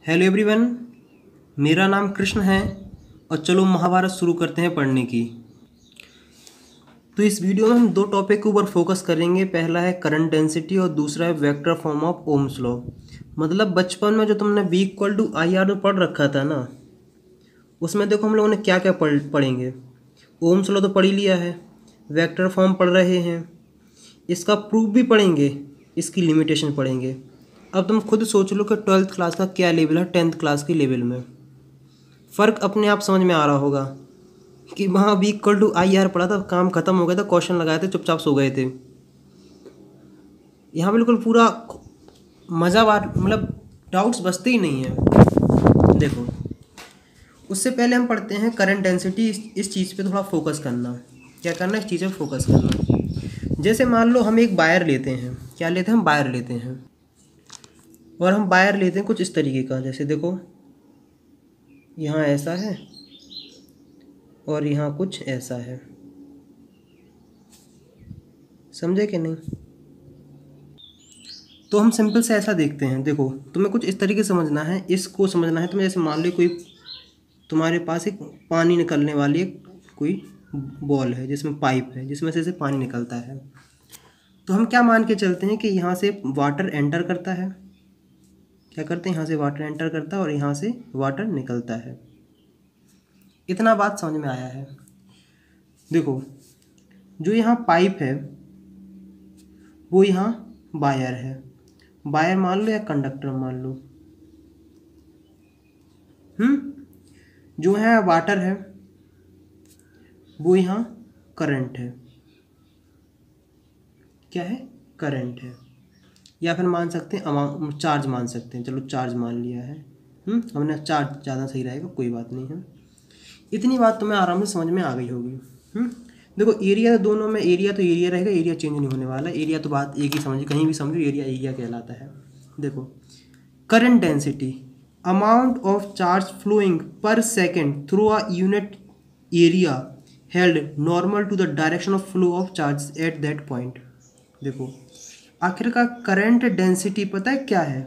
Hello everyone. मेरा नाम कृष्ण है और चलो महाभारत शुरू करते हैं पढ़ने की। तो इस वीडियो में हम दो टॉपिक के ऊपर फोकस करेंगे। पहला है करंट डेंसिटी और दूसरा है vector form of Ohm's law. मतलब बचपन में जो तुमने V = IR में पढ़ रखा था ना, उसमें देखो हम लोगों ने क्या क्या पढ़ेंगे। ओम्स लॉ तो पढ़ ही लिया है, वेक्टर फॉर्म पढ़ रहे हैं, इसका प्रूफ भी पढ़ेंगे, इसकी लिमिटेशन पढ़ेंगे। अब तुम खुद सोच लो कि 12th क्लास का क्या लेवल है 10th क्लास के लेवल में। फ़र्क अपने आप समझ में आ रहा होगा कि वहाँ V = IR पढ़ा था, काम खत्म हो गया था, क्वेश्चन लगाए थे, चुपचाप सो गए थे। यहाँ बिल्कुल पूरा मज़ावार, मतलब डाउट्स बचते ही नहीं हैं। देखो, उससे पहले हम पढ़ते हैं करंट डेंसिटी। इस चीज़ पे थोड़ा फोकस करना। क्या करना, इस चीज़ पे फोकस करना। जैसे मान लो हम एक वायर लेते हैं। क्या लेते हैं? हम वायर लेते हैं। और हम वायर लेते हैं कुछ इस तरीके का। जैसे देखो, यहाँ ऐसा है और यहाँ कुछ ऐसा है। समझे कि नहीं? तो हम सिंपल से ऐसा देखते हैं। देखो, तुम्हें कुछ इस तरीके से समझना है, इसको समझना है। तुम्हें जैसे मान लो कोई तुम्हारे पास एक पानी निकलने वाली एक कोई बॉल है, जिसमें पाइप है, जिसमें से पानी निकलता है। तो हम क्या मान के चलते हैं कि यहाँ से वाटर एंटर करता है। क्या करते हैं? यहाँ से वाटर एंटर करता है और यहाँ से वाटर निकलता है। इतना बात समझ में आया है? देखो, जो यहाँ पाइप है वो यहाँ वायर है। वायर मान लो या कंडक्टर मान लो। जो है वाटर है वो यहाँ करंट है। क्या है? करंट है। या फिर मान सकते हैं अमाउंट, चार्ज मान सकते हैं। चलो चार्ज मान लिया है। हमने चार्ज ज़्यादा सही रहेगा, कोई बात नहीं है। इतनी बात तुम्हें आराम से समझ में आ गई होगी। देखो, एरिया तो दोनों में, एरिया तो एरिया रहेगा, एरिया चेंज नहीं होने वाला। एरिया तो बात एक ही समझो, कहीं भी समझो, एरिया एरिया कहलाता है। देखो, current density, amount of charge flowing per second through a unit area held normal to the direction of flow of charge at that point. देखो, आखिर का करंट डेंसिटी पता है क्या है?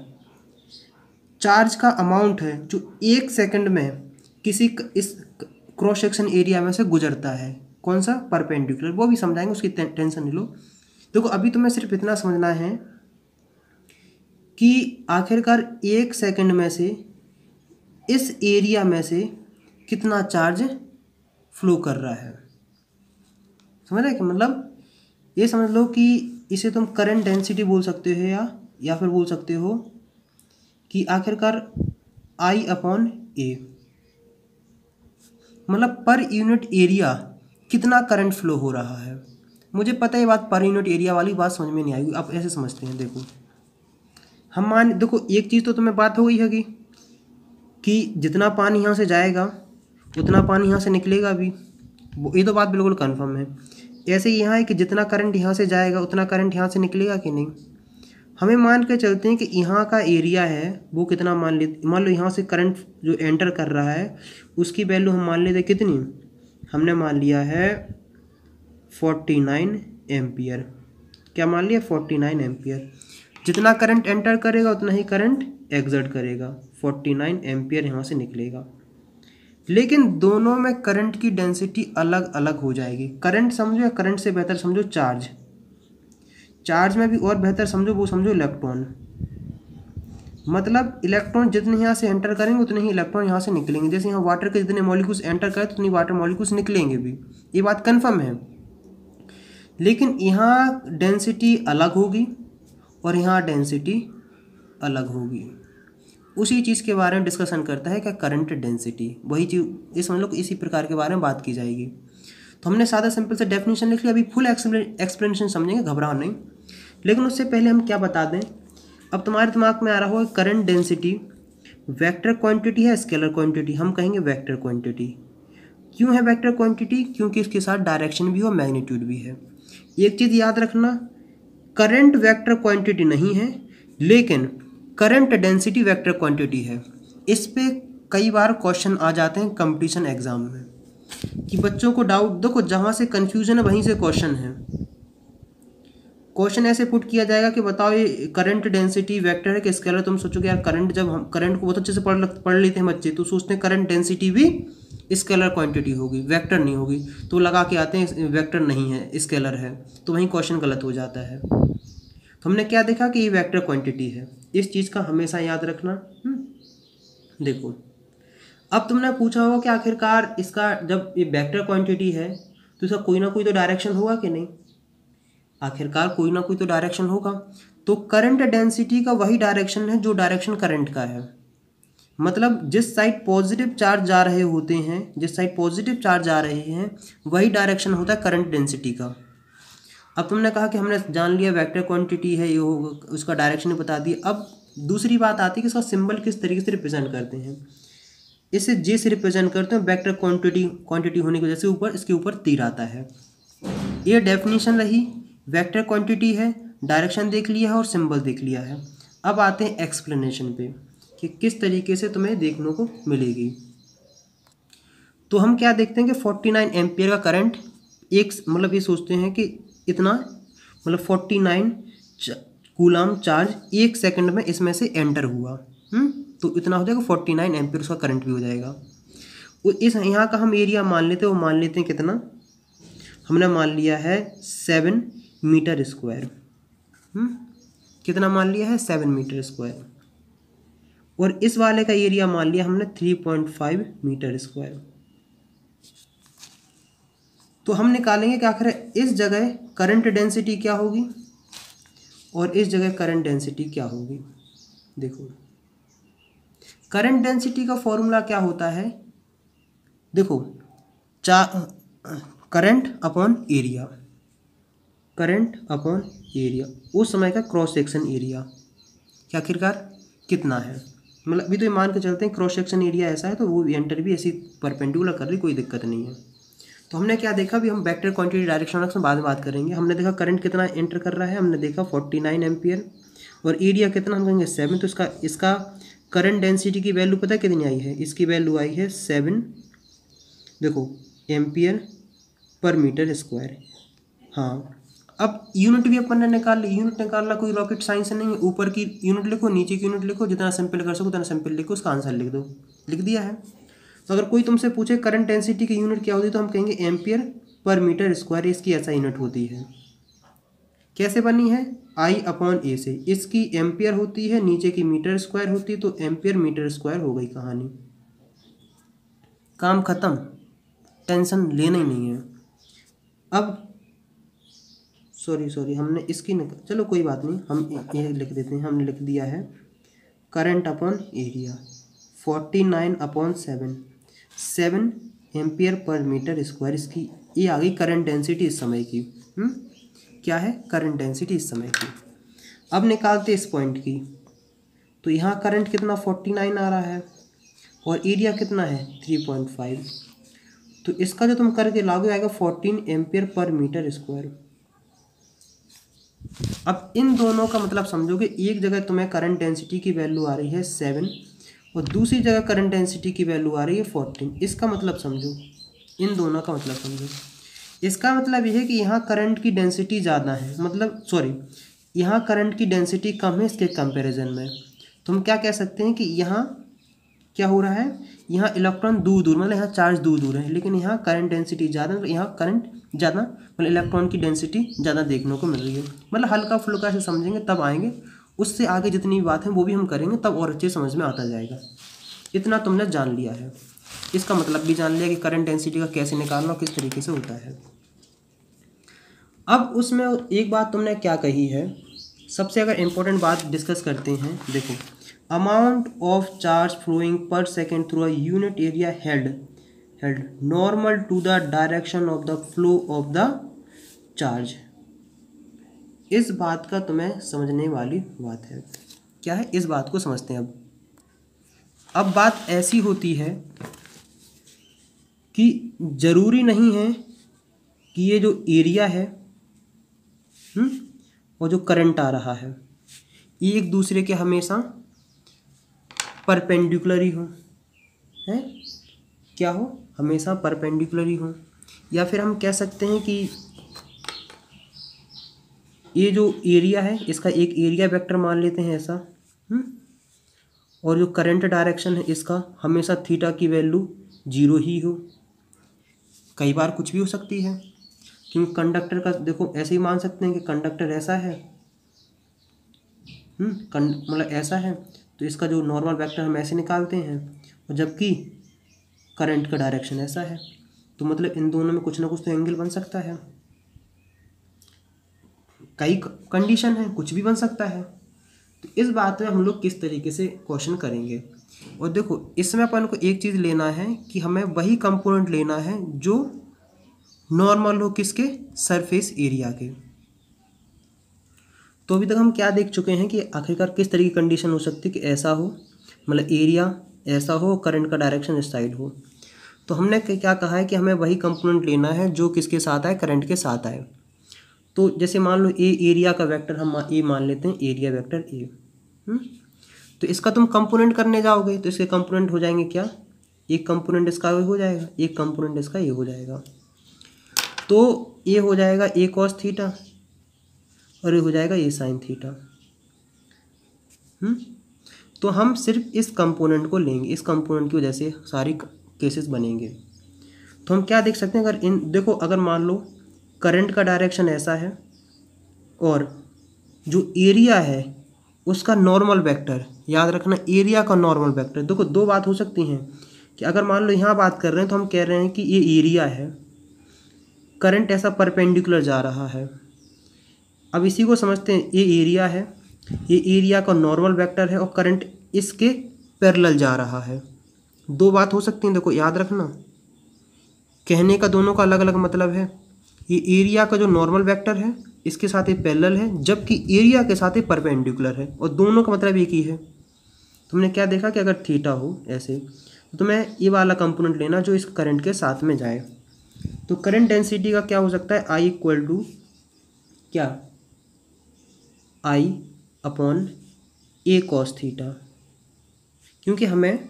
चार्ज का अमाउंट है जो एक सेकंड में किसी इस क्रॉस सेक्शन एरिया में से गुजरता है। कौन सा? परपेंडिकुलर। वो भी समझाएंगे, उसकी टेंशन नहीं लो। देखो, अभी तुम्हें सिर्फ इतना समझना है कि आखिरकार एक सेकंड में से इस एरिया में से कितना चार्ज फ्लो कर रहा है। समझ रहे? कि मतलब ये समझ लो कि इसे तुम करंट डेंसिटी बोल सकते हो, या फिर बोल सकते हो कि आखिरकार I/A, मतलब पर यूनिट एरिया कितना करंट फ्लो हो रहा है। मुझे पता है बात, पर यूनिट एरिया वाली बात समझ में नहीं आएगी। अब ऐसे समझते हैं। देखो, देखो, एक चीज़ तो तुम्हें बात हो गई होगी कि जितना पानी यहाँ से जाएगा उतना पानी यहाँ से निकलेगा भी। ये तो बात बिल्कुल कन्फर्म है। ऐसे ही यहाँ है कि जितना करंट यहाँ से जाएगा उतना करंट यहाँ से निकलेगा कि नहीं। हमें मान के चलते हैं कि यहाँ का एरिया है वो कितना, मान लो यहाँ से करंट जो एंटर कर रहा है उसकी वैल्यू हम मान लेते कितनी, हमने मान लिया है 49 एम्पियर। क्या मान लिया? 49 एम्पियर। जितना करंट एंटर करेगा उतना ही करंट एग्जर्ट करेगा। 49 एम्पियर यहाँ से निकलेगा। लेकिन दोनों में करंट की डेंसिटी अलग अलग हो जाएगी। करंट समझो, या करंट से बेहतर समझो चार्ज। चार्ज में भी और बेहतर समझो, वो समझो इलेक्ट्रॉन। मतलब इलेक्ट्रॉन जितने यहाँ से एंटर करेंगे उतने ही इलेक्ट्रॉन यहाँ से निकलेंगे। जैसे यहाँ वाटर के जितने मॉलिक्यूल्स एंटर करें तो उतनी वाटर मॉलिक्यूल्स निकलेंगे भी। ये बात कन्फर्म है। लेकिन यहाँ डेंसिटी अलग होगी और यहाँ डेंसिटी अलग होगी। उसी चीज़ के बारे में डिस्कशन करता है क्या? Current density. वही चीज़, ये समझ लो कि इसी प्रकार के बारे में बात की जाएगी। तो हमने सादा सिंपल से डेफिनेशन लिख लिया। अभी फुल एक्सप्लेनेशन समझेंगे, घबराओ नहीं। लेकिन उससे पहले हम क्या बता दें, अब तुम्हारे दिमाग में आ रहा होगा करंट डेंसिटी वेक्टर क्वांटिटी है स्केलर क्वांटिटी। हम कहेंगे वेक्टर क्वांटिटी। क्यों है वेक्टर क्वांटिटी? क्योंकि इसके साथ डायरेक्शन भी हो, मैग्नीट्यूड भी है। एक चीज़ याद रखना, करंट वेक्टर क्वांटिटी नहीं है, लेकिन करंट डेंसिटी वेक्टर क्वांटिटी है। इस पे कई बार क्वेश्चन आ जाते हैं कंपटीशन एग्जाम में कि बच्चों को डाउट, देखो जहाँ से कन्फ्यूजन है वहीं से क्वेश्चन है। क्वेश्चन ऐसे पुट किया जाएगा कि बताओ ये करंट डेंसिटी वेक्टर है कि स्केलर। तुम सोचोगे यार करंट, जब हम करंट को बहुत अच्छे से पढ़ लेते हैं बच्चे, तो सोचते हैं करंट डेंसिटी भी स्केलर क्वांटिटी होगी, वेक्टर नहीं होगी, तो लगा के आते हैं वेक्टर नहीं है स्केलर है, तो वहीं क्वेश्चन गलत हो जाता है। तो हमने क्या देखा कि ये वेक्टर क्वांटिटी है, इस चीज़ का हमेशा याद रखना। देखो अब तुमने पूछा होगा कि आखिरकार इसका जब ये वेक्टर क्वांटिटी है तो इसका कोई ना कोई तो डायरेक्शन होगा कि नहीं, आखिरकार कोई ना कोई तो डायरेक्शन होगा। तो करंट डेंसिटी का वही डायरेक्शन है जो डायरेक्शन करंट का है, मतलब जिस साइड पॉजिटिव चार्ज जा रहे होते हैं, जिस साइड पॉजिटिव चार्ज जा रहे हैं वही डायरेक्शन होता है करंट डेंसिटी का। अब तुमने कहा कि हमने जान लिया वेक्टर क्वांटिटी है, ये उसका डायरेक्शन बता दिया। अब दूसरी बात आती है कि इसका सिंबल किस तरीके से रिप्रेजेंट करते हैं। इसे जे से रिप्रेजेंट करते हैं, वेक्टर क्वांटिटी होने की वजह से ऊपर इसके ऊपर तीर आता है। ये डेफिनेशन रही, वेक्टर क्वांटिटी है, डायरेक्शन देख लिया है और सिंबल देख लिया है। अब आते हैं एक्सप्लेनेशन पे कि किस तरीके से तुम्हें देखने को मिलेगी। तो हम क्या देखते हैं कि 49 एम्पियर का करंट एक, मतलब ये सोचते हैं कि इतना, मतलब 49 कूलम चार्ज 1 सेकंड में इसमें से एंटर हुआ, तो इतना हो जाएगा 49 एम्पियर उसका करंट भी हो जाएगा। इस यहाँ का हम एरिया मान लेते हैं, वो मान लेते हैं कितना, हमने मान लिया है 7 मीटर स्क्वायर। कितना मान लिया है, 7 मीटर स्क्वायर। और इस वाले का एरिया मान लिया हमने 3.5 मीटर स्क्वायर। तो हम निकालेंगे कि आखिर इस जगह करंट डेंसिटी क्या होगी और इस जगह करंट डेंसिटी क्या होगी। देखो करंट डेंसिटी का फॉर्मूला क्या होता है, देखो current upon area, current upon area, उस समय का क्रॉस सेक्शन एरिया क्या आखिरकार कितना है। मतलब अभी तो ये मान के चलते हैं क्रॉस सेक्शन एरिया ऐसा है, तो वो एंटर भी ऐसी परपेंडिकुलर कर रही, कोई दिक्कत नहीं है। तो हमने क्या देखा, भी हम वेक्टर क्वांटिटी डायरेक्शन में बाद में बात करेंगे। हमने देखा करंट कितना एंटर कर रहा है, हमने देखा 49 एम्पियर, और एरिया कितना हम कहेंगे 7। तो इसका करंट डेंसिटी की वैल्यू पता है कितनी आई है, इसकी वैल्यू आई है 7, देखो एम्पियर पर मीटर स्क्वायर। हाँ अब यूनिट भी अपन ने निकाल ली, यूनिट निकालना कोई रॉकेट साइंस नहीं है, ऊपर की यूनिट लिखो नीचे की यूनिट लिखो, जितना सिंपल कर सको उतना सिंपल लिखो, उसका आंसर लिख दो, लिख दिया है। तो अगर कोई तुमसे पूछे करंट डेंसिटी की यूनिट क्या होती है, तो हम कहेंगे एम्पियर पर मीटर स्क्वायर, इसकी ऐसा यूनिट होती है। कैसे बनी है, आई अपॉन ए से, इसकी एम्पियर होती है, नीचे की मीटर स्क्वायर होती है, तो एम्पियर मीटर स्क्वायर हो गई कहानी, काम खत्म, टेंशन लेना ही नहीं है। अब सॉरी हमने इसकी चलो कोई बात नहीं, हम ये लिख देते हैं, हमने लिख दिया है current upon area 49 upon 7 ampere per metre square, इसकी ये आ गई करंट डेंसिटी इस समय की। क्या है, करंट डेंसिटी इस समय की। अब निकालते इस पॉइंट की, तो यहाँ करंट कितना 49 आ रहा है और एरिया कितना है 3.5, तो इसका जो तुम करके लागू आएगा 14 एम्पियर पर मीटर स्क्वायर। अब इन दोनों का मतलब समझोगे, एक जगह तुम्हें करंट डेंसिटी की वैल्यू आ रही है 7 और दूसरी जगह करंट डेंसिटी की वैल्यू आ रही है 14। इसका मतलब समझो, इन दोनों का मतलब समझो। इसका मतलब यह है कि यहाँ करंट की डेंसिटी ज़्यादा है, मतलब सॉरी यहाँ करंट की डेंसिटी कम है इसके कंपैरिजन में। तो हम क्या कह सकते हैं कि यहाँ क्या हो रहा है, यहाँ इलेक्ट्रॉन दूर दूर, मतलब यहाँ चार्ज दूर दूर है, लेकिन यहाँ करंट डेंसिटी ज़्यादा, तो यहाँ करंट ज़्यादा, मतलब इलेक्ट्रॉन की डेंसिटी ज़्यादा देखने को मिल रही है। मतलब हल्का फुल्का से समझेंगे तब आएंगे, उससे आगे जितनी बात है वो भी हम करेंगे, तब और अच्छे समझ में आता जाएगा। इतना तुमने जान लिया है, इसका मतलब भी जान लिया कि करंट डेंसिटी का कैसे निकालना, किस तरीके से होता है। अब उसमें एक बात तुमने क्या कही है, सबसे अगर इम्पोर्टेंट बात डिस्कस करते हैं। देखो amount of charge flowing per second through a unit area held normal to the direction of the flow of the charge. इस बात का तुम्हें समझने वाली बात है, क्या है, इस बात को समझते हैं। अब बात ऐसी होती है कि ज़रूरी नहीं है कि ये जो एरिया है और जो करंट आ रहा है ये एक दूसरे के हमेशा परपेंडिकुलर ही हो, है क्या हो, हमेशा परपेंडिकुलर ही हो। या फिर हम कह सकते हैं कि ये जो एरिया है इसका एक एरिया वेक्टर मान लेते हैं ऐसा। और जो करंट डायरेक्शन है इसका हमेशा थीटा की वैल्यू 0 ही हो, कई बार कुछ भी हो सकती है, क्योंकि कंडक्टर का देखो ऐसे ही मान सकते हैं कि कंडक्टर ऐसा है, मतलब ऐसा है, तो इसका जो नॉर्मल वेक्टर हम ऐसे निकालते हैं, और जबकि करंट का डायरेक्शन ऐसा है, तो मतलब इन दोनों में कुछ ना कुछ तो एंगल बन सकता है। कई कंडीशन है, कुछ भी बन सकता है। तो इस बात में हम लोग किस तरीके से क्वेश्चन करेंगे। और देखो इसमें अपन को एक चीज़ लेना है कि हमें वही कंपोनेंट लेना है जो नॉर्मल हो किसके, सरफेस एरिया के। तो अभी तक हम क्या देख चुके हैं कि आखिरकार किस तरह की कंडीशन हो सकती है कि ऐसा हो, मतलब एरिया ऐसा हो, करंट का डायरेक्शन इस साइड हो। तो हमने क्या कहा है कि हमें वही कंपोनेंट लेना है जो किसके साथ आए, करंट के साथ आए। तो जैसे मान लो ए एरिया का वेक्टर हम ए मान लेते हैं, एरिया वेक्टर ए। तो इसका तुम कंपोनेंट करने जाओगे तो इसके कंपोनेंट हो जाएंगे क्या, एक कंपोनेंट इसका ये हो जाएगा, एक कंपोनेंट इसका ये हो जाएगा। तो ये हो जाएगा ए कॉस थीटा और ये हो जाएगा ए साइन थीटा। तो हम सिर्फ इस कंपोनेंट को लेंगे, इस कंपोनेंट की वजह से सारी केसेस बनेंगे। तो हम क्या देख सकते हैं, अगर इन देखो अगर मान लो करंट का डायरेक्शन ऐसा है और जो एरिया है उसका नॉर्मल वेक्टर, याद रखना एरिया का नॉर्मल वेक्टर। देखो दो बात हो सकती हैं कि अगर मान लो यहाँ बात कर रहे हैं तो हम कह रहे हैं कि ये एरिया है, करंट ऐसा परपेंडिकुलर जा रहा है। अब इसी को समझते हैं, ये एरिया है, ये एरिया का नॉर्मल वेक्टर है और करंट इसके पैरेलल जा रहा है। दो बात हो सकती हैं, देखो याद रखना, कहने का दोनों का अलग अलग मतलब है। ये एरिया का जो नॉर्मल वेक्टर है इसके साथ ये पैरेलल है, जबकि एरिया के साथ ये परपेंडिकुलर है, और दोनों का मतलब एक ही है। तुमने क्या देखा कि अगर थीटा हो ऐसे, तो तुम्हें ये वाला कंपोनेंट लेना जो इस करंट के साथ में जाए। तो करंट डेंसिटी का क्या हो सकता है, आई इक्वल टू क्या, आई अपॉन ए कॉस थीटा, क्योंकि हमें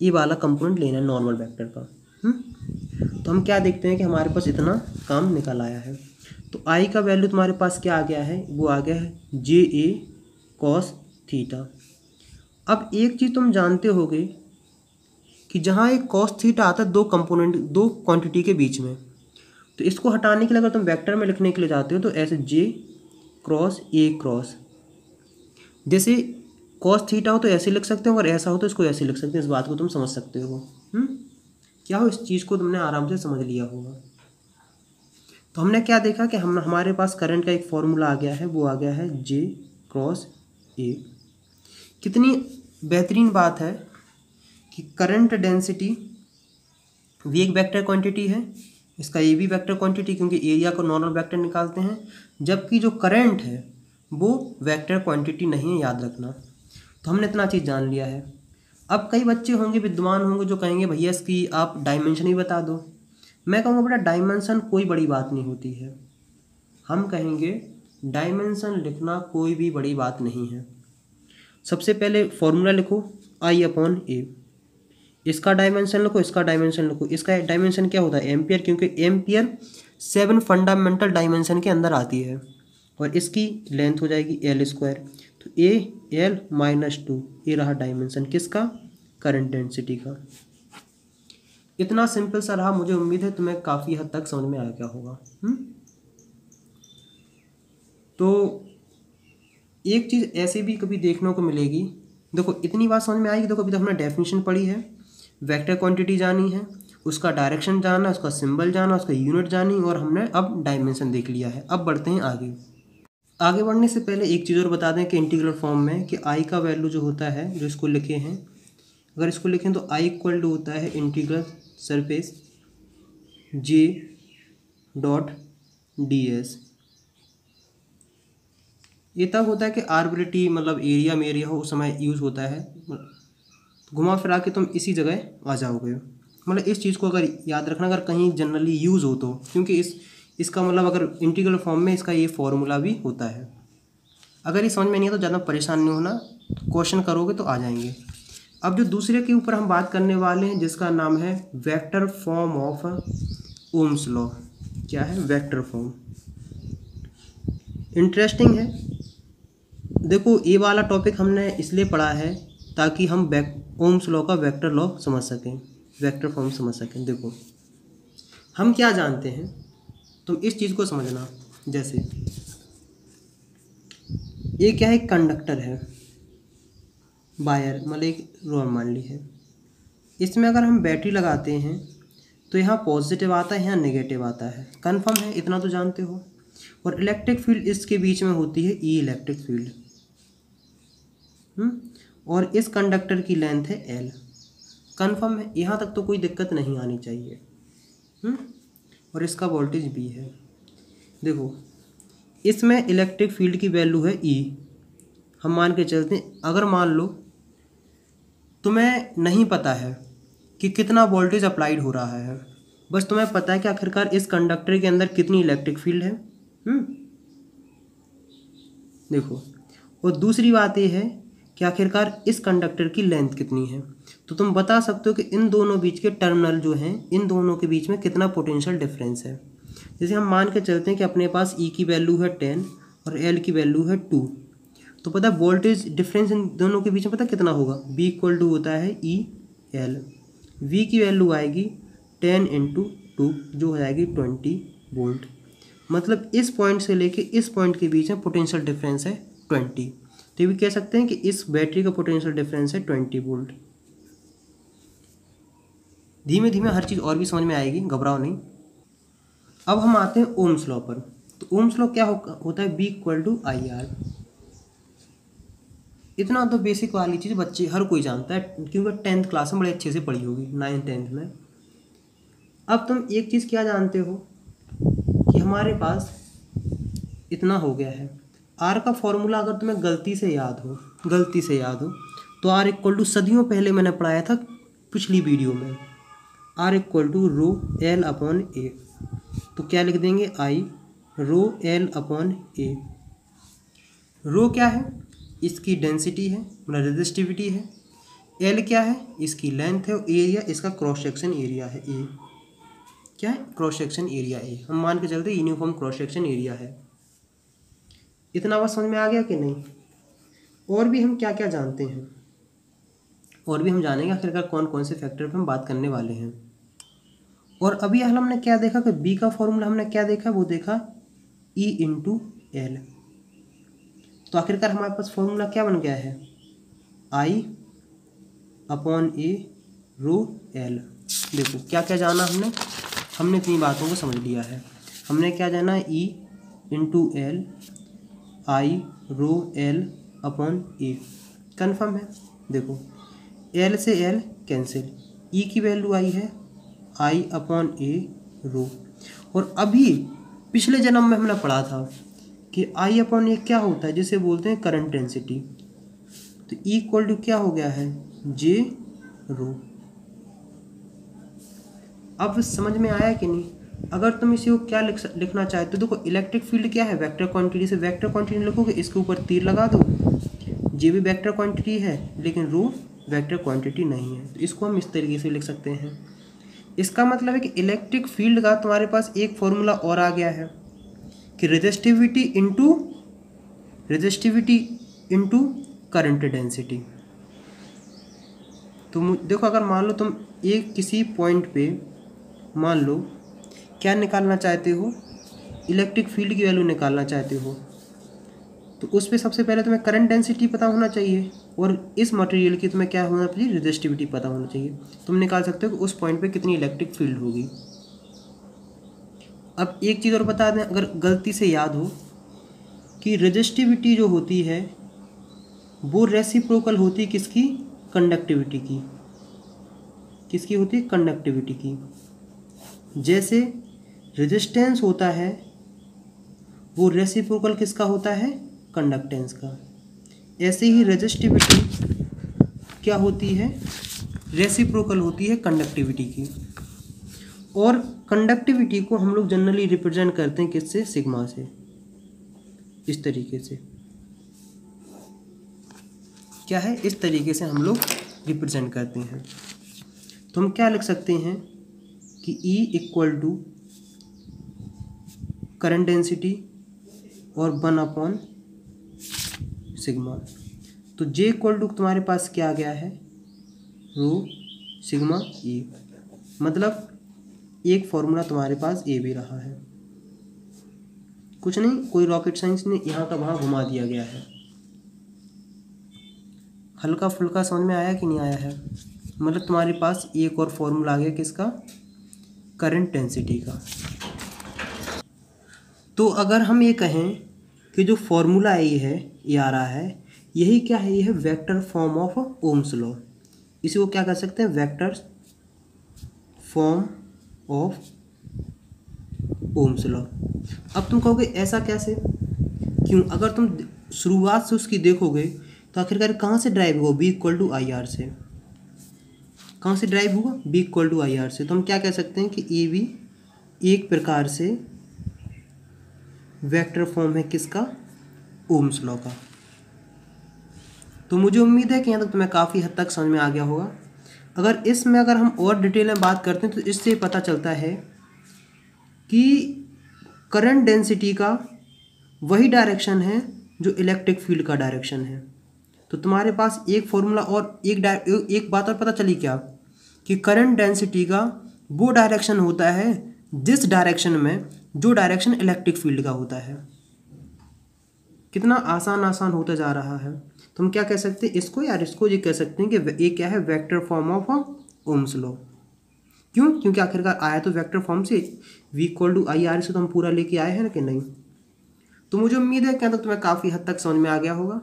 ये वाला कंपोनेंट लेना है नॉर्मल वेक्टर का। तो हम क्या देखते हैं कि हमारे पास इतना काम निकल आया है। तो आई का वैल्यू तुम्हारे पास क्या आ गया है, वो आ गया है जे ए कॉस थीटा। अब एक चीज़ तुम जानते होगे कि जहाँ एक कॉस थीटा आता है दो कंपोनेंट, दो क्वांटिटी के बीच में, तो इसको हटाने के लिए अगर तुम वेक्टर में लिखने के लिए जाते हो तो ऐसे जे क्रॉस ए क्रॉस, जैसे कॉस थीटा हो तो ऐसे लिख सकते हो, अगर ऐसा हो तो इसको ऐसे लिख सकते हो। इस बात को तुम समझ सकते हो। क्या हो, इस चीज़ को तुमने आराम से समझ लिया होगा। तो हमने क्या देखा कि हमारे पास करंट का एक फॉर्मूला आ गया है, वो आ गया है जे क्रॉस ए। कितनी बेहतरीन बात है कि करंट डेंसिटी भी एक वेक्टर क्वांटिटी है, इसका ये भी वेक्टर क्वांटिटी, क्योंकि एरिया को नॉर्मल वेक्टर निकालते हैं, जबकि जो करंट है वो वेक्टर क्वांटिटी नहीं है, याद रखना। तो हमने इतना चीज़ जान लिया है। अब कई बच्चे होंगे, विद्वान होंगे, जो कहेंगे भैया इसकी आप डायमेंशन ही बता दो। मैं कहूँगा बेटा डायमेंशन कोई बड़ी बात नहीं होती है। हम कहेंगे डायमेंशन लिखना कोई भी बड़ी बात नहीं है। सबसे पहले फॉर्मूला लिखो आई अपॉन ए, इसका डायमेंशन लिखो, इसका डायमेंशन लिखो। इसका डायमेंशन क्या होता है, एम्पियर, क्योंकि एम्पियर 7 फंडामेंटल डायमेंशन के अंदर आती है। और इसकी लेंथ हो जाएगी एल स्क्वायर, तो ए एल माइनस 2, ये रहा डायमेंशन किसका, करंट डेंसिटी का। इतना सिंपल सा रहा, मुझे उम्मीद है तुम्हें काफ़ी हद तक समझ में आ गया होगा। तो एक चीज़ ऐसे भी कभी देखने को मिलेगी, देखो इतनी बात समझ में आएगी। देखो अभी तो हमने डेफिनेशन पढ़ी है, वेक्टर क्वांटिटी जानी है, उसका डायरेक्शन जाना, उसका सिंबल जाना, उसका यूनिट जानी, और हमने अब डायमेंशन देख लिया है। अब बढ़ते हैं आगे। आगे बढ़ने से पहले एक चीज़ और बता दें कि इंटीग्रल फॉर्म में कि आई का वैल्यू जो होता है, जो इसको लिखे हैं, अगर इसको लिखें तो आई इक्वल टू होता है integral surface J dot D S. ये तब होता है कि आर्बिट्रेरी मतलब एरिया में एरिया हो, उस समय यूज़ होता है। घुमा फिरा के तुम इसी जगह आ जाओगे। मतलब इस चीज़ को अगर याद रखना, अगर कहीं जनरली यूज़ हो तो, क्योंकि इसका मतलब अगर इंटीग्रल फॉर्म में इसका ये फॉर्मूला भी होता है। अगर ये समझ में नहीं है तो ज़्यादा परेशान नहीं होना, क्वेश्चन करोगे तो आ जाएंगे। अब जो दूसरे के ऊपर हम बात करने वाले हैं, जिसका नाम है vector form of Ohm's law. क्या है, वेक्टर फॉर्म। इंटरेस्टिंग है। देखो ये वाला टॉपिक हमने इसलिए पढ़ा है ताकि हम ओम्स लॉ का वेक्टर लॉ समझ सकें, वेक्टर फॉर्म समझ सकें। देखो हम क्या जानते हैं, तुम इस चीज़ को समझना। जैसे ये क्या है, कंडक्टर है, वायर मतलब एक रॉड मान ली है। इसमें अगर हम बैटरी लगाते हैं तो यहाँ पॉजिटिव आता है, यहाँ नेगेटिव आता है। कन्फर्म है, इतना तो जानते हो। और इलेक्ट्रिक फील्ड इसके बीच में होती है ई इलेक्ट्रिक फील्ड। और इस कंडक्टर की लेंथ है एल। कन्फर्म है, यहाँ तक तो कोई दिक्कत नहीं आनी चाहिए। और इसका वोल्टेज बी है। देखो इसमें इलेक्ट्रिक फील्ड की वैल्यू है ई। हम मान के चलते हैं, अगर मान लो तुम्हें नहीं पता है कि कितना वोल्टेज अप्लाइड हो रहा है, बस तुम्हें पता है कि आखिरकार इस कंडक्टर के अंदर कितनी इलेक्ट्रिक फील्ड है। देखो, और दूसरी बात ये है कि आखिरकार इस कंडक्टर की लेंथ कितनी है। तो तुम बता सकते हो कि इन दोनों बीच के टर्मिनल जो हैं, इन दोनों के बीच में कितना पोटेंशियल डिफरेंस है। जैसे हम मान के चलते हैं कि अपने पास ई की वैल्यू है 10 और एल की वैल्यू है 2, तो पता है वोल्टेज डिफरेंस इन दोनों के बीच में पता कितना होगा। बी इक्वल टू होता है ई एल। वी की वैल्यू आएगी 10 × 2 जो हो जाएगी 20 वोल्ट। मतलब इस पॉइंट से लेके इस पॉइंट के बीच में पोटेंशियल डिफरेंस है 20। तो ये भी कह सकते हैं कि इस बैटरी का पोटेंशियल डिफरेंस है 20 वोल्ट। धीमे धीमे हर चीज़ और भी समझ में आएगी, घबराओ नहीं। अब हम आते हैं ओम्स लॉ पर। तो ओम्स लॉ क्या होता है, V equal to I R. इतना तो बेसिक वाली चीज़ बच्चे हर कोई जानता है, क्योंकि 10th क्लास में बड़े अच्छे से पढ़ी होगी, 9th 10th में। अब तुम एक चीज़ क्या जानते हो कि हमारे पास इतना हो गया है। आर का फॉर्मूला अगर तुम्हें गलती से याद हो तो आर इक्वल टू, सदियों पहले मैंने पढ़ाया था पिछली वीडियो में, R equal to rho L upon A. तो क्या लिख देंगे, आई रो एल अपॉन ए। रो क्या है, इसकी डेंसिटी है, मतलब रेजिस्टिविटी है। एल क्या है, इसकी लेंथ है। और एरिया इसका क्रॉस सेक्शन एरिया है। ए क्या है, क्रॉस सेक्शन एरिया। ए हम मान के चलते यूनिफॉर्म क्रॉस सेक्शन एरिया है। इतना बात समझ में आ गया कि नहीं। और भी हम क्या क्या जानते हैं, और भी हम जानेंगे आखिरकार कौन कौन से फैक्टर पर हम बात करने वाले हैं। और अभी हाल हमने क्या देखा कि बी का फॉर्मूला हमने क्या देखा, वो देखा ई इंटू एल। तो आखिरकार हमारे पास फॉर्मूला क्या बन गया है, आई अपॉन ए रो एल। देखो क्या क्या जाना हमने इतनी बातों को समझ लिया है। हमने क्या जाना, ई इंटू एल, आई रो एल अपॉन ए। कन्फर्म है। देखो एल से एल कैंसिल, ई की वैल्यू आई है आई अपॉन ए रो। और अभी पिछले जन्म में हमने पढ़ा था कि आई अपॉन ए क्या होता है, जिसे बोलते हैं करंट डेंसिटी। तो ई इक्वल टू क्या हो गया है, जे रो। अब समझ में आया कि नहीं। अगर तुम इसी को क्या लिखना चाहते हो, देखो इलेक्ट्रिक फील्ड क्या है, वेक्टर क्वांटिटी। से वेक्टर क्वांटिटी लिखोगे, इसके ऊपर तीर लगा दो। जे भी वेक्टर क्वांटिटी है लेकिन रो वेक्टर क्वांटिटी नहीं है, तो इसको हम इस तरीके से लिख सकते हैं। इसका मतलब है कि इलेक्ट्रिक फील्ड का तुम्हारे पास एक फॉर्मूला और आ गया है कि रेजिस्टिविटी इंटू करंट डेंसिटी। तो देखो अगर मान लो तुम एक किसी पॉइंट पे मान लो क्या निकालना चाहते हो, इलेक्ट्रिक फील्ड की वैल्यू निकालना चाहते हो, तो उस पर सबसे पहले तुम्हें करंट डेंसिटी पता होना चाहिए और इस मटेरियल की तुम्हें क्या होना चाहिए, रेजिस्टिविटी पता होना चाहिए। तुम निकाल सकते हो कि उस पॉइंट पे कितनी इलेक्ट्रिक फील्ड होगी। अब एक चीज़ और बता दें, अगर गलती से याद हो कि रेजिस्टिविटी जो होती है वो रेसिप्रोकल होती है किसकी, कंडक्टिविटी की। किसकी होती है, कंडक्टिविटी की। जैसे रेजिस्टेंस होता है वो रेसिप्रोकल किसका होता है, कंडक्टेंस का। ऐसे ही रेजिस्टिविटी क्या होती है, रेसिप्रोकल होती है कंडक्टिविटी की। और कंडक्टिविटी को हम लोग जनरली रिप्रेजेंट करते हैं किससे, सिग्मा से, इस तरीके से। क्या है, इस तरीके से हम लोग रिप्रेजेंट करते हैं। तो हम क्या लिख सकते हैं कि E equal to current density और 1/σ। तो J इक्वल टू तुम्हारे पास क्या आ गया है, ρσ E। मतलब एक फॉर्मूला तुम्हारे पास ए भी रहा है, कुछ नहीं, कोई रॉकेट साइंस ने यहाँ का वहाँ घुमा दिया गया है। हल्का फुल्का समझ में आया कि नहीं आया है। मतलब तुम्हारे पास एक और फॉर्मूला आ गया किसका, करंट डेंसिटी का। तो अगर हम ये कहें कि जो फॉर्मूला ये आ रहा है, यही क्या है, ये है vector form of Ohm's law. इसी को क्या कर सकते हैं, vector form of Ohm's law. अब तुम कहोगे ऐसा कैसे, क्यों? अगर तुम शुरुआत से उसकी देखोगे तो आखिरकार कहाँ से ड्राइव होगा, V equal to I R से। कहाँ से ड्राइव होगा, V equal to I R से। तो हम क्या कह सकते हैं कि ए भी एक प्रकार से वेक्टर फॉर्म है किसका, ओम्स लॉ का। तो मुझे उम्मीद है कि यहाँ तक तुम्हें काफ़ी हद तक समझ में आ गया होगा। अगर हम और डिटेल में बात करते हैं तो इससे पता चलता है कि करंट डेंसिटी का वही डायरेक्शन है जो इलेक्ट्रिक फील्ड का डायरेक्शन है। तो तुम्हारे पास एक फॉर्मूला और एक बात और पता चली क्या, कि करंट डेंसिटी का वो डायरेक्शन होता है जिस डायरेक्शन में जो डायरेक्शन इलेक्ट्रिक फील्ड का होता है। कितना आसान होता जा रहा है। तो हम क्या कह सकते हैं इसको, इसको ये कह सकते हैं कि ये क्या है, vector form of Ohm's law. क्यों? क्योंकि आखिरकार आया तो वेक्टर फॉर्म से, v equal to I R से तो हम पूरा लेके आए हैं ना कि नहीं। तो मुझे उम्मीद है कि तो तुम्हें काफ़ी हद तक समझ में आ गया होगा।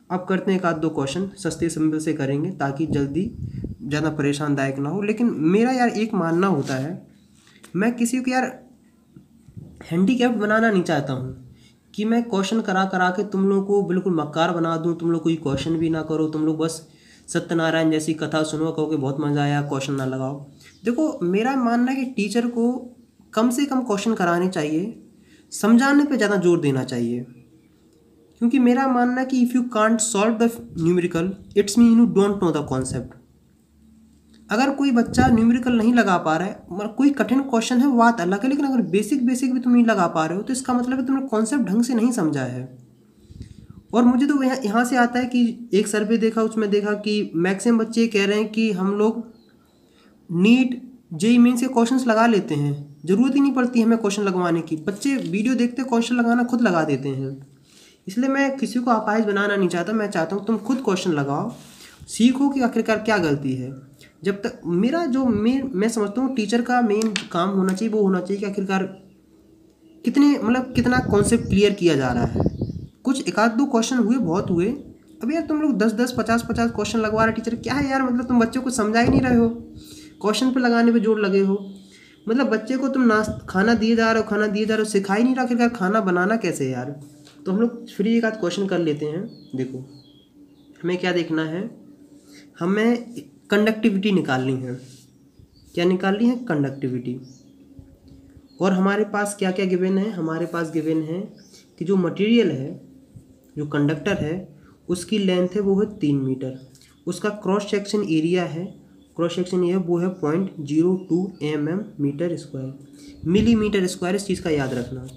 अब करते हैं एक आध दो क्वेश्चन, सस्ते सिंपल से करेंगे ताकि जल्दी ज़्यादा परेशानदायक ना हो। लेकिन मेरा एक मानना होता है, मैं किसी को हैंडीकैप्ड बनाना नहीं चाहता हूँ कि मैं क्वेश्चन करा के तुम लोगों को बिल्कुल मक्कार बना दूँ, तुम लोग कोई क्वेश्चन भी ना करो, तुम लोग बस सत्यनारायण जैसी कथा सुनो, कहो कि बहुत मज़ा आया, क्वेश्चन ना लगाओ। देखो मेरा मानना है कि टीचर को कम से कम क्वेश्चन कराने चाहिए, समझाने पे ज़्यादा जोर देना चाहिए। क्योंकि मेरा मानना है कि if you can't solve the numerical it's mean you don't know the concept. अगर कोई बच्चा न्यूमेरिकल नहीं लगा पा रहा है, मतलब कोई कठिन क्वेश्चन है बात अलग है, लेकिन अगर बेसिक भी तुम नहीं लगा पा रहे हो तो इसका मतलब है तुमने कॉन्सेप्ट ढंग से नहीं समझा है। और मुझे तो यहाँ से आता है कि एक सर्वे देखा, उसमें देखा कि मैक्सिमम बच्चे कह रहे हैं कि हम लोग नीट जेईई मेंस के क्वेश्चंस लगा लेते हैं, ज़रूरत ही नहीं पड़ती हमें क्वेश्चन लगवाने की। बच्चे वीडियो देखते क्वेश्चन लगाना खुद लगा देते हैं। इसलिए मैं किसी को अपाहिज बनाना नहीं चाहता, मैं चाहता हूँ तुम खुद क्वेश्चन लगाओ, सीखो कि आखिरकार क्या गलती है। जब तक मैं समझता हूँ टीचर का मेन काम होना चाहिए, वो होना चाहिए कि आखिरकार कितना कॉन्सेप्ट क्लियर किया जा रहा है। कुछ एक आध दो क्वेश्चन हुए, बहुत हुए, अब यार तुम लोग 10-10 50-50 क्वेश्चन लगवा रहे टीचर, क्या है यार, मतलब तुम बच्चों को समझा ही नहीं रहे हो, क्वेश्चन पे लगाने पे जोर लगे हो। मतलब बच्चे को तुम खाना दिए जा रहे हो, सिखा ही नहीं रहा, आखिरकार खाना बनाना कैसे यार। तो हम लोग फ्री एक आध क्वेश्चन कर लेते हैं। देखो हमें क्या देखना है, हमें कंडक्टिविटी निकालनी है। क्या निकालनी है, कंडक्टिविटी। और हमारे पास क्या क्या गिवन है, हमारे पास गिवन है कि जो मटेरियल है, जो कंडक्टर है, उसकी लेंथ है वो है 3 मीटर, उसका क्रॉस सेक्शन एरिया है, क्रॉस सेक्शन एरिया वो है 0.02 mm metre square, millimetre square, इस चीज़ का याद रखना।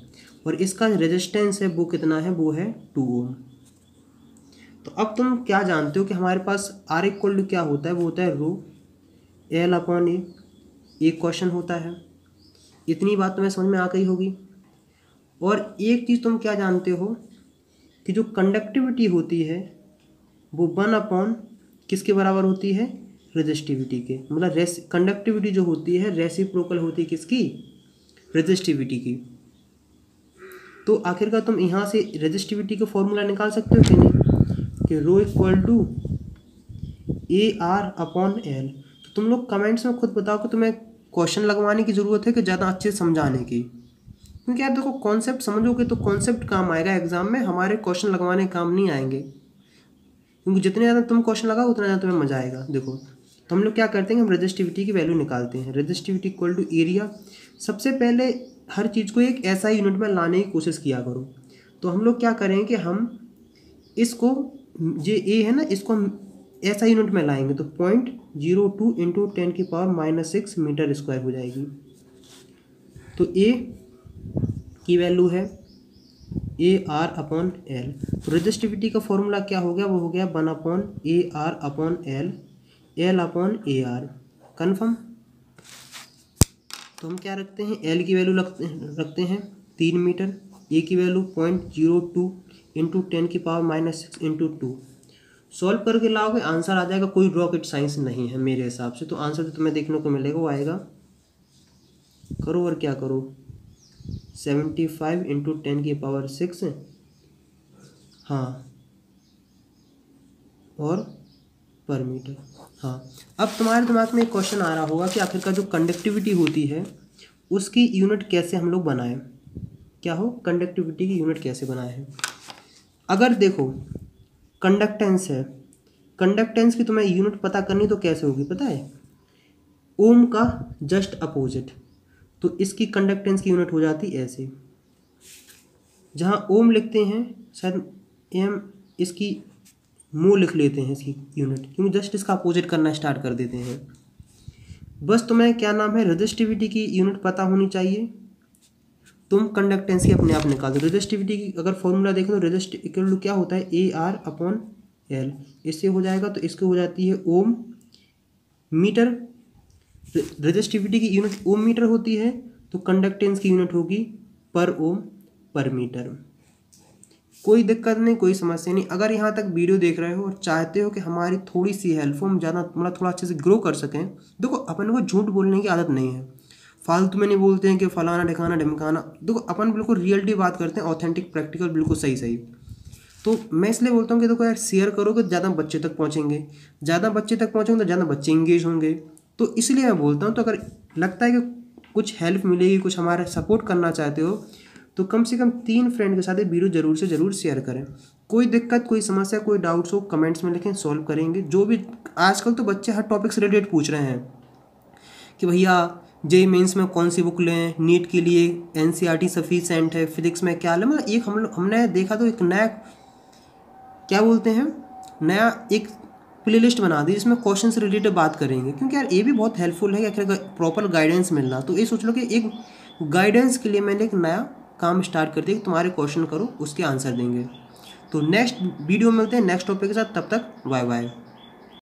और इसका रेजिस्टेंस है वो कितना है, वो है 2 ओम। तो अब तुम क्या जानते हो कि हमारे पास R इक्वल टू क्या होता है, वो होता है रो L/A। एक क्वेश्चन होता है, इतनी बात तुम्हें समझ में आ गई होगी। और एक चीज़ तुम क्या जानते हो कि जो कंडक्टिविटी होती है वो 1/, किसके बराबर होती है, रेजिस्टिविटी के। मतलब कंडक्टिविटी जो होती है रेसिप्रोकल होती है किसकी, रेजिस्टिविटी की। तो आखिरकार तुम यहाँ से रेजिस्टिविटी का फॉर्मूला निकाल सकते हो कि नहीं, कि रो इक्वल टू AR/L। तो तुम लोग कमेंट्स में खुद बताओ कि तुम्हें क्वेश्चन लगवाने की ज़रूरत है कि ज़्यादा अच्छे से समझाने की। क्योंकि यार देखो कॉन्सेप्ट समझोगे तो कॉन्सेप्ट काम आएगा एग्जाम में, हमारे क्वेश्चन लगवाने काम नहीं आएंगे। क्योंकि जितने ज़्यादा तुम क्वेश्चन लगाओ उतना ज़्यादा तुम्हें मज़ा आएगा। देखो तो हम लोग क्या करते हैं, हम रेजिस्टिविटी की वैल्यू निकालते हैं। Resistivity equal to area. सबसे पहले हर चीज़ को एक ऐसा यूनिट में लाने की कोशिश किया करो। तो हम लोग क्या करें कि हम इसको, ये ए है ना, इसको हम ऐसा यूनिट में लाएंगे तो 0.02 × 10⁻⁻6 मीटर स्क्वायर हो जाएगी। तो ए की वैल्यू है ए आर अपॉन एल। तो रेजिस्टिविटी का फॉर्मूला क्या हो गया, वो हो गया 1 upon A R upon L, L upon A R. Confirm. तो हम क्या रखते हैं, एल की वैल्यू रखते हैं 3 मीटर, ए की वैल्यू 0.02 इंटू 10⁻⁻6 इंटू 2। सॉल्व करके लाओगे आंसर आ जाएगा, कोई रॉकेट साइंस नहीं है मेरे हिसाब से। तो आंसर जो तुम्हें देखने को मिलेगा वो आएगा, करो और क्या करो, 75 इंटू 10⁻6, हाँ, और पर मीटर। हाँ, अब तुम्हारे दिमाग में एक क्वेश्चन आ रहा होगा कि आखिरकार जो कंडक्टिविटी होती है उसकी यूनिट कैसे हम लोग बनाएं। क्या हो, कंडक्टिविटी की यूनिट कैसे बनाएं। अगर देखो कंडक्टेंस है, कंडक्टेंस की तुम्हें यूनिट पता करनी तो कैसे होगी पता है, ओम का जस्ट अपोजिट। तो इसकी कंडक्टेंस की यूनिट हो जाती ऐसे, जहाँ ओम लिखते हैं शायद एम इसकी मो लिख लेते हैं इसकी यूनिट, क्योंकि जस्ट इसका अपोजिट करना स्टार्ट कर देते हैं। बस तुम्हें क्या नाम है, रेजिस्टिविटी की यूनिट पता होनी चाहिए, तुम कंडक्टेंस की अपने आप निकाल दो। रेजिस्टिविटी की अगर फॉर्मूला देखें तो रेजिस्ट इक्वल क्या होता है, ए आर अपॉन एल, इससे हो जाएगा। तो इसकी हो जाती है ओम मीटर, रेजिस्टिविटी की यूनिट ओम मीटर होती है, तो कंडक्टेंस की यूनिट होगी पर ओम पर मीटर। कोई दिक्कत नहीं, कोई समस्या नहीं। अगर यहाँ तक वीडियो देख रहे हो और चाहते हो कि हमारी थोड़ी सी हेल्प हो, हम ज़्यादा मतलब थोड़ा अच्छे से ग्रो कर सकें, देखो अपन को झूठ बोलने की आदत नहीं है, फालतू में नहीं बोलते हैं कि फलाना ढिकाना ढिमकाना। देखो अपन बिल्कुल रियलिटी बात करते हैं, ऑथेंटिक प्रैक्टिकल, बिल्कुल सही सही। तो मैं इसलिए बोलता हूँ कि देखो यार शेयर करोगे तो ज़्यादा बच्चे तक पहुँचेंगे, ज़्यादा बच्चे तक पहुँचेंगे तो ज़्यादा बच्चे इंगेज होंगे। तो इसलिए मैं बोलता हूँ, तो अगर लगता है कि कुछ हेल्प मिलेगी, कुछ हमारा सपोर्ट करना चाहते हो, तो कम से कम 3 फ्रेंड के साथ ये वीडियो जरूर से ज़रूर शेयर करें। कोई दिक्कत, कोई समस्या, कोई डाउट्स हो कमेंट्स में लिखें, सॉल्व करेंगे। जो भी आजकल तो बच्चे हर टॉपिक से रिलेटेड पूछ रहे हैं कि भैया जेईई मेंस में कौन सी बुक लें, नीट के लिए एनसीईआरटी सफिशिएंट है, फिजिक्स में क्या लें। मतलब एक हमने देखा तो एक नया क्या बोलते हैं, नया एक प्लेलिस्ट बना दी जिसमें क्वेश्चन से रिलेटेड बात करेंगे, क्योंकि यार ये भी बहुत हेल्पफुल है कि आखिर प्रॉपर गाइडेंस मिलना। तो ये सोच लो कि एक गाइडेंस के लिए मैंने एक नया काम स्टार्ट कर दिया कि तुम्हारे क्वेश्चन करो उसके आंसर देंगे। तो नेक्स्ट वीडियो में मिलते हैं नेक्स्ट टॉपिक के साथ, तब तक बाय बाय।